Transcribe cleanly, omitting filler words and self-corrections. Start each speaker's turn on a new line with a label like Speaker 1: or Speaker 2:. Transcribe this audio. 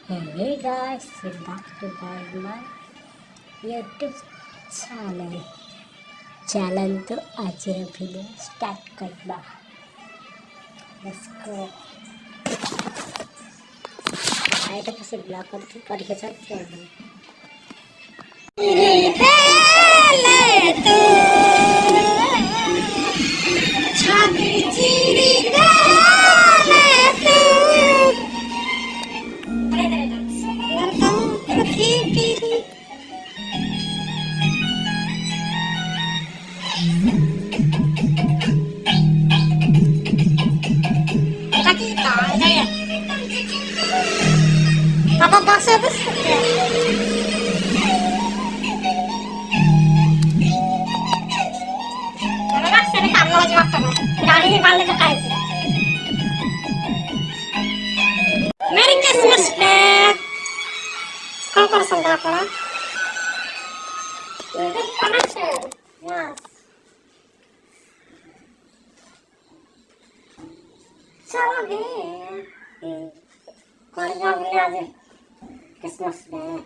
Speaker 1: Hey guys, welcome back to my YouTube channel. Channel तो आज video start करना. Let's go. Iota कैसे block करते पढ़ के चलते हैं. Apa bakso itu? Karena bakso ini kamu aja makan. Dari ini balik ke kayu. Merry Christmas, Dad. Kau kurang apa? Panas ya? Yes. Salah deh. Kau jangan beli aja. Christmas Day.